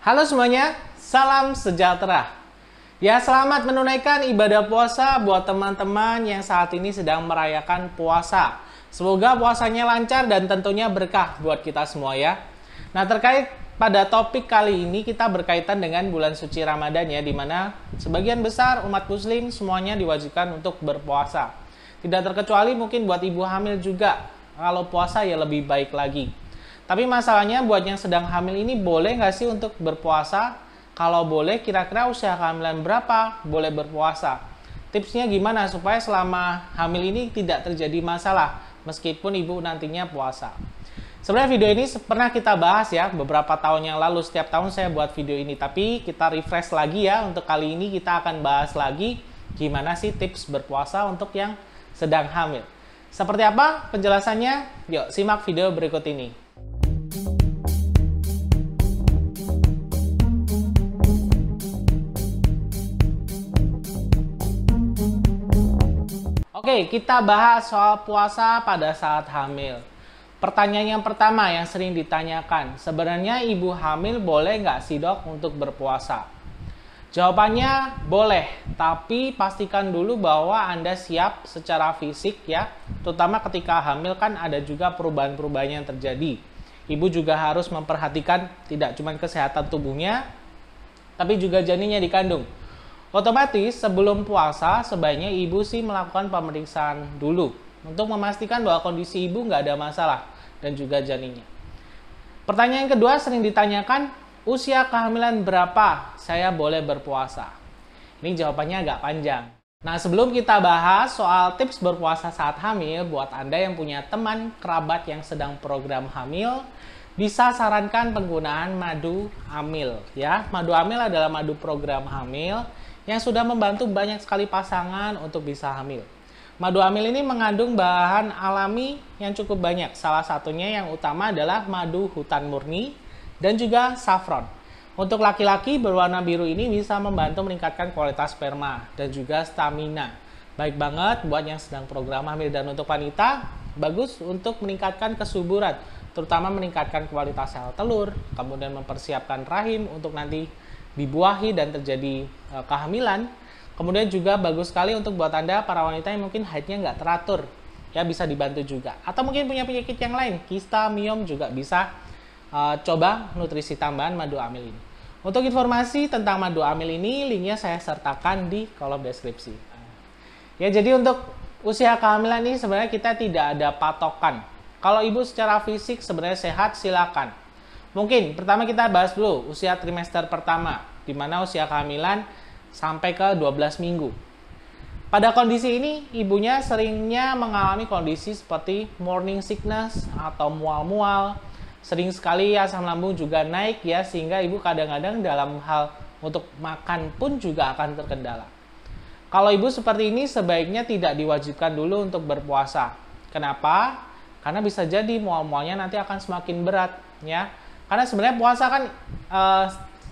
Halo semuanya, salam sejahtera. Ya, selamat menunaikan ibadah puasa buat teman-teman yang saat ini sedang merayakan puasa. Semoga puasanya lancar dan tentunya berkah buat kita semua ya. Nah, terkait pada topik kali ini kita berkaitan dengan bulan suci Ramadan ya, dimana sebagian besar umat muslim semuanya diwajibkan untuk berpuasa. Tidak terkecuali mungkin buat ibu hamil juga, kalau puasa ya lebih baik lagi. Tapi masalahnya buat yang sedang hamil ini boleh nggak sih untuk berpuasa? Kalau boleh, kira-kira usia kehamilan berapa boleh berpuasa? Tipsnya gimana supaya selama hamil ini tidak terjadi masalah meskipun ibu nantinya puasa? Sebenarnya video ini pernah kita bahas ya beberapa tahun yang lalu. Setiap tahun saya buat video ini, tapi kita refresh lagi ya. Untuk kali ini kita akan bahas lagi gimana sih tips berpuasa untuk yang sedang hamil. Seperti apa penjelasannya? Yuk simak video berikut ini. Oke, kita bahas soal puasa pada saat hamil. Pertanyaan yang pertama yang sering ditanyakan, sebenarnya ibu hamil boleh nggak sih dok untuk berpuasa? Jawabannya boleh, tapi pastikan dulu bahwa Anda siap secara fisik ya. Terutama ketika hamil kan ada juga perubahan-perubahan yang terjadi. Ibu juga harus memperhatikan tidak cuma kesehatan tubuhnya, tapi juga janinnya dikandung. Otomatis sebelum puasa sebaiknya ibu sih melakukan pemeriksaan dulu untuk memastikan bahwa kondisi ibu nggak ada masalah dan juga janinnya. Pertanyaan kedua sering ditanyakan, usia kehamilan berapa saya boleh berpuasa? Ini jawabannya agak panjang. Nah, sebelum kita bahas soal tips berpuasa saat hamil, buat Anda yang punya teman kerabat yang sedang program hamil, bisa sarankan penggunaan madu amil ya. Madu amil adalah madu program hamil yang sudah membantu banyak sekali pasangan untuk bisa hamil. Madu amil ini mengandung bahan alami yang cukup banyak. Salah satunya yang utama adalah madu hutan murni dan juga saffron. Untuk laki-laki berwarna biru ini bisa membantu meningkatkan kualitas sperma dan juga stamina. Baik banget buat yang sedang program hamil, dan untuk wanita bagus untuk meningkatkan kesuburan, terutama meningkatkan kualitas sel telur, kemudian mempersiapkan rahim untuk nanti dibuahi dan terjadi kehamilan. Kemudian juga bagus sekali untuk buat Anda para wanita yang mungkin haidnya nggak teratur ya, bisa dibantu juga. Atau mungkin punya penyakit yang lain, kista, miom, juga bisa coba nutrisi tambahan madu amil ini. Untuk informasi tentang madu amil ini, linknya saya sertakan di kolom deskripsi. Ya, jadi untuk usia kehamilan ini sebenarnya kita tidak ada patokan. Kalau ibu secara fisik sebenarnya sehat, silakan. Mungkin pertama kita bahas dulu usia trimester pertama, di mana usia kehamilan sampai ke 12 minggu. Pada kondisi ini, ibunya seringnya mengalami kondisi seperti morning sickness atau mual-mual. Sering sekali asam lambung juga naik ya, sehingga ibu kadang-kadang dalam hal untuk makan pun juga akan terkendala. Kalau ibu seperti ini sebaiknya tidak diwajibkan dulu untuk berpuasa. Kenapa? Karena bisa jadi mual-mualnya nanti akan semakin berat ya. Karena sebenarnya puasa kan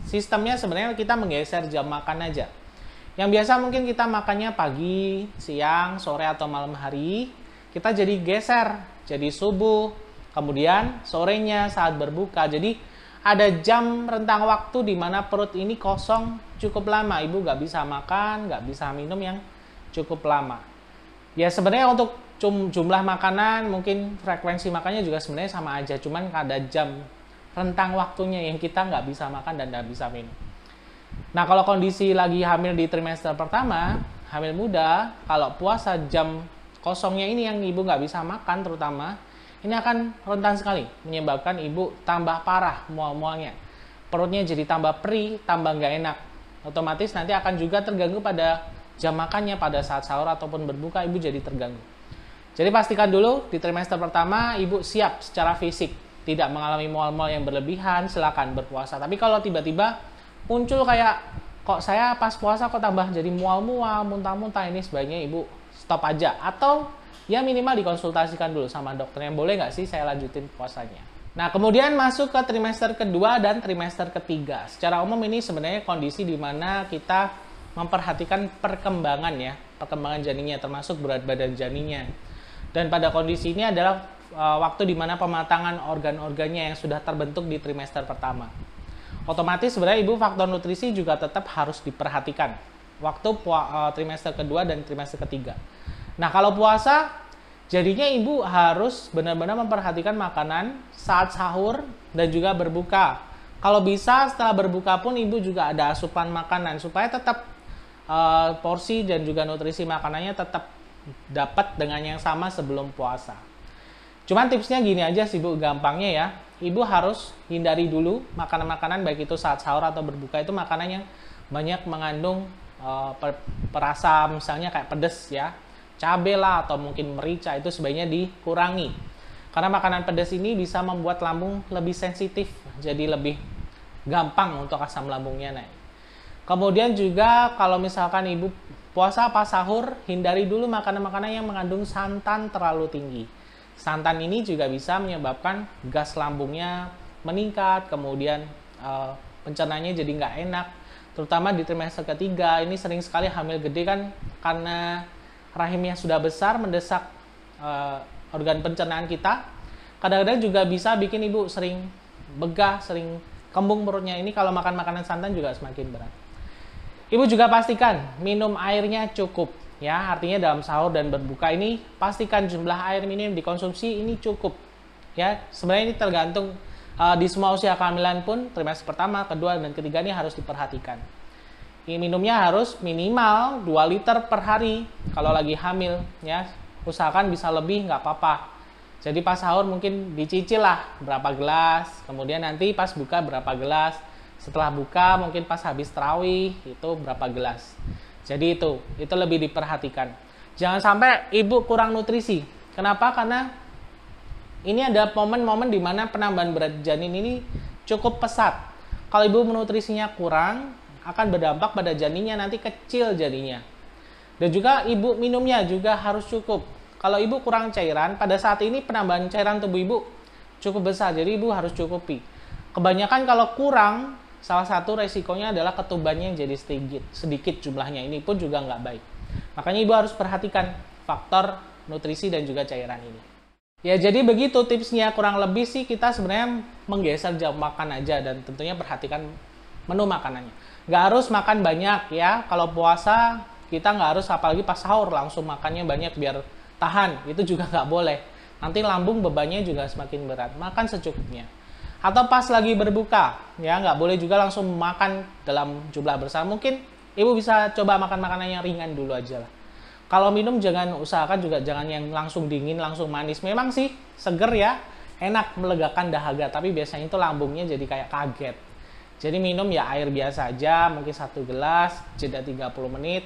sistemnya sebenarnya kita menggeser jam makan aja. Yang biasa mungkin kita makannya pagi, siang, sore atau malam hari, kita jadi geser, jadi subuh, kemudian sorenya saat berbuka. Jadi ada jam rentang waktu di mana perut ini kosong cukup lama. Ibu nggak bisa makan, nggak bisa minum yang cukup lama. Ya sebenarnya untuk jumlah makanan, mungkin frekuensi makannya juga sebenarnya sama aja. Cuman ada jam rentang waktunya yang kita nggak bisa makan dan nggak bisa minum. Nah, kalau kondisi lagi hamil di trimester pertama, hamil muda, kalau puasa jam kosongnya ini yang ibu nggak bisa makan terutama, ini akan rentan sekali menyebabkan ibu tambah parah mual-mualnya. Perutnya jadi tambah perih, tambah nggak enak. Otomatis nanti akan juga terganggu pada jam makannya, pada saat sahur ataupun berbuka ibu jadi terganggu. Jadi pastikan dulu di trimester pertama ibu siap secara fisik, tidak mengalami mual-mual yang berlebihan, silakan berpuasa. Tapi kalau tiba-tiba muncul kayak, kok saya pas puasa kok tambah jadi mual-mual, muntah-muntah, ini sebaiknya ibu stop aja. Atau ya minimal dikonsultasikan dulu sama dokternya, boleh nggak sih saya lanjutin puasanya. Nah, kemudian masuk ke trimester kedua dan trimester ketiga. Secara umum ini sebenarnya kondisi di mana kita memperhatikan perkembangan ya, perkembangan janinnya, termasuk berat badan janinnya. Dan pada kondisi ini adalah waktu di mana pematangan organ-organnya yang sudah terbentuk di trimester pertama. Otomatis sebenarnya ibu faktor nutrisi juga tetap harus diperhatikan waktu trimester kedua dan trimester ketiga. Nah, kalau puasa, jadinya ibu harus benar-benar memperhatikan makanan saat sahur dan juga berbuka. Kalau bisa setelah berbuka pun ibu juga ada asupan makanan supaya tetap porsi dan juga nutrisi makanannya tetap dapat dengan yang sama sebelum puasa. Cuman tipsnya gini aja sih Bu, gampangnya ya. Ibu harus hindari dulu makanan-makanan baik itu saat sahur atau berbuka itu makanan yang banyak mengandung perasa misalnya kayak pedas ya. Cabai lah atau mungkin merica itu sebaiknya dikurangi. Karena makanan pedas ini bisa membuat lambung lebih sensitif, jadi lebih gampang untuk asam lambungnya naik. Kemudian juga kalau misalkan ibu puasa pas sahur, hindari dulu makanan-makanan yang mengandung santan terlalu tinggi. Santan ini juga bisa menyebabkan gas lambungnya meningkat, kemudian pencernaannya jadi nggak enak. Terutama di trimester ketiga, ini sering sekali hamil gede kan karena rahimnya sudah besar mendesak organ pencernaan kita. Kadang-kadang juga bisa bikin ibu sering begah, sering kembung perutnya. Ini kalau makan makanan santan juga semakin berat. Ibu juga pastikan minum airnya cukup ya, artinya dalam sahur dan berbuka ini pastikan jumlah air minum dikonsumsi ini cukup ya. Sebenarnya ini tergantung di semua usia kehamilan pun trimester pertama, kedua dan ketiga ini harus diperhatikan. Ini minumnya harus minimal 2 liter per hari kalau lagi hamil ya. Usahakan bisa lebih nggak apa-apa. Jadi pas sahur mungkin dicicil lah berapa gelas, kemudian nanti pas buka berapa gelas. Setelah buka mungkin pas habis tarawih itu berapa gelas. Jadi itu lebih diperhatikan. Jangan sampai ibu kurang nutrisi. Kenapa? Karena ini ada momen-momen di mana penambahan berat janin ini cukup pesat. Kalau ibu nutrisinya kurang, akan berdampak pada janinnya, nanti kecil jadinya. Dan juga ibu minumnya juga harus cukup. Kalau ibu kurang cairan, pada saat ini penambahan cairan tubuh ibu cukup besar, jadi ibu harus cukupi. Kebanyakan kalau kurang, salah satu resikonya adalah ketubannya jadi sedikit jumlahnya. Ini pun juga nggak baik. Makanya ibu harus perhatikan faktor nutrisi dan juga cairan ini. Ya jadi begitu tipsnya, kurang lebih sih kita sebenarnya menggeser jam makan aja dan tentunya perhatikan menu makanannya. Nggak harus makan banyak ya, kalau puasa kita nggak harus apalagi pas sahur langsung makannya banyak biar tahan, itu juga nggak boleh. Nanti lambung bebannya juga semakin berat, makan secukupnya. Atau pas lagi berbuka, ya nggak boleh juga langsung makan dalam jumlah besar. Mungkin ibu bisa coba makan makanan yang ringan dulu aja lah. Kalau minum jangan usahakan juga jangan yang langsung dingin, langsung manis. Memang sih seger ya, enak melegakan dahaga, tapi biasanya itu lambungnya jadi kayak kaget. Jadi minum ya air biasa aja, mungkin 1 gelas, jeda 30 menit.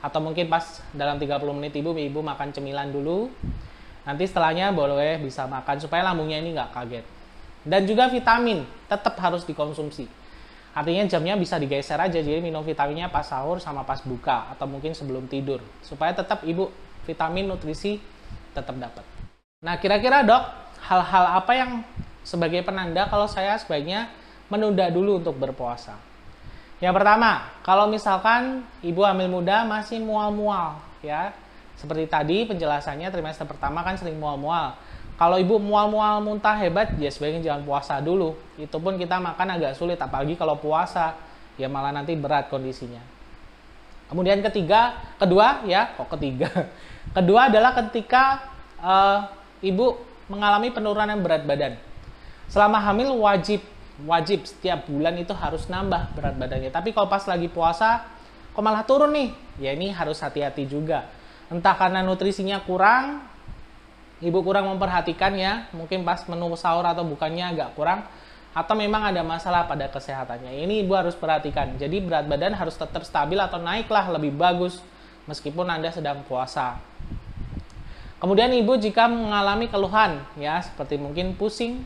Atau mungkin pas dalam 30 menit ibu makan cemilan dulu. Nanti setelahnya boleh bisa makan supaya lambungnya ini nggak kaget. Dan juga vitamin tetap harus dikonsumsi. Artinya jamnya bisa digeser aja, jadi minum vitaminnya pas sahur sama pas buka atau mungkin sebelum tidur supaya tetap ibu vitamin nutrisi tetap dapat. Nah kira-kira dok, hal-hal apa yang sebagai penanda kalau saya sebaiknya menunda dulu untuk berpuasa? Yang pertama, kalau misalkan ibu hamil muda masih mual-mual ya, seperti tadi penjelasannya trimester pertama kan sering mual-mual. Kalau ibu mual-mual muntah hebat, ya sebaiknya jangan puasa dulu. Itu pun kita makan agak sulit, apalagi kalau puasa, ya malah nanti berat kondisinya. Kemudian kedua adalah ketika ibu mengalami penurunan berat badan. Selama hamil wajib setiap bulan itu harus nambah berat badannya. Tapi kalau pas lagi puasa, kok malah turun nih? Ya ini harus hati-hati juga. Entah karena nutrisinya kurang, ibu kurang memperhatikan ya, mungkin pas menu sahur atau bukannya agak kurang, atau memang ada masalah pada kesehatannya. Ini ibu harus perhatikan. Jadi berat badan harus tetap stabil atau naiklah lebih bagus meskipun Anda sedang puasa. Kemudian ibu jika mengalami keluhan ya seperti mungkin pusing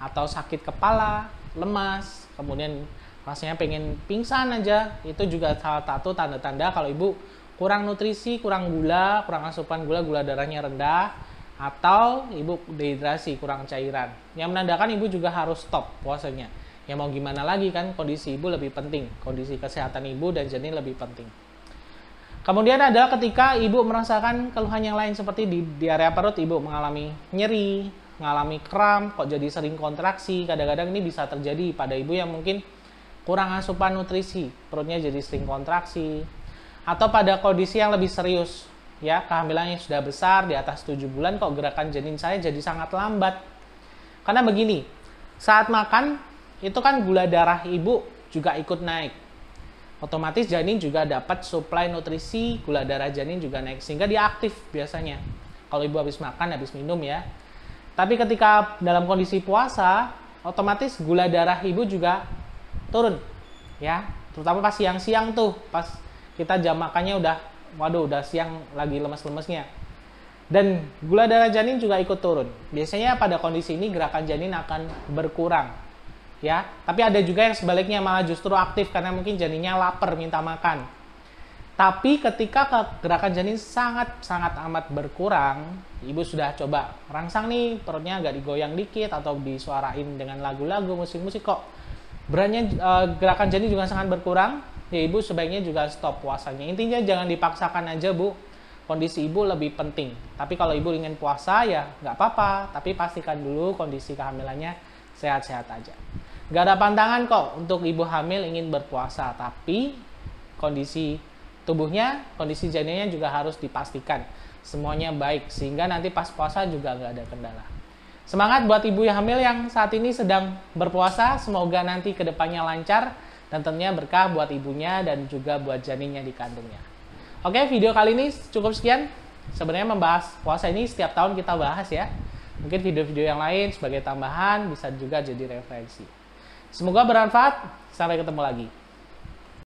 atau sakit kepala, lemas, kemudian rasanya pengen pingsan aja, itu juga salah satu tanda-tanda kalau ibu kurang nutrisi, kurang gula, kurang asupan gula darahnya rendah, atau ibu dehidrasi, kurang cairan. Yang menandakan ibu juga harus stop puasanya. Ya mau gimana lagi kan, kondisi ibu lebih penting. Kondisi kesehatan ibu dan janin lebih penting. Kemudian adalah ketika ibu merasakan keluhan yang lain seperti di area perut, ibu mengalami nyeri, ngalami kram, kok jadi sering kontraksi. Kadang-kadang ini bisa terjadi pada ibu yang mungkin kurang asupan nutrisi, perutnya jadi sering kontraksi. Atau pada kondisi yang lebih serius, ya, kehamilannya sudah besar, di atas 7 bulan, kok gerakan janin saya jadi sangat lambat. Karena begini, saat makan, itu kan gula darah ibu juga ikut naik. Otomatis janin juga dapat suplai nutrisi, gula darah janin juga naik, sehingga dia aktif biasanya. Kalau ibu habis makan, habis minum ya. Tapi ketika dalam kondisi puasa, otomatis gula darah ibu juga turun. Ya, terutama pas siang-siang tuh, pas kita jam makannya udah siang lagi lemes-lemesnya. Dan gula darah janin juga ikut turun. Biasanya pada kondisi ini gerakan janin akan berkurang. Ya, tapi ada juga yang sebaliknya malah justru aktif karena mungkin janinnya lapar minta makan. Tapi ketika gerakan janin sangat amat berkurang, ibu sudah coba rangsang nih perutnya agak digoyang dikit atau disuarain dengan lagu-lagu, musik-musik, kok berannya gerakan janin juga sangat berkurang, ya ibu sebaiknya juga stop puasanya. Intinya jangan dipaksakan aja bu, kondisi ibu lebih penting. Tapi kalau ibu ingin puasa ya nggak apa-apa, tapi pastikan dulu kondisi kehamilannya sehat-sehat aja. Gak ada pantangan kok untuk ibu hamil ingin berpuasa, tapi kondisi tubuhnya, kondisi janinnya juga harus dipastikan semuanya baik, sehingga nanti pas puasa juga gak ada kendala. Semangat buat ibu yang hamil yang saat ini sedang berpuasa, semoga nanti kedepannya lancar dan tentunya berkah buat ibunya dan juga buat janinnya di kandungnya. Oke, video kali ini cukup sekian. Sebenarnya membahas puasa ini setiap tahun kita bahas ya. Mungkin video-video yang lain sebagai tambahan bisa juga jadi referensi. Semoga bermanfaat. Sampai ketemu lagi.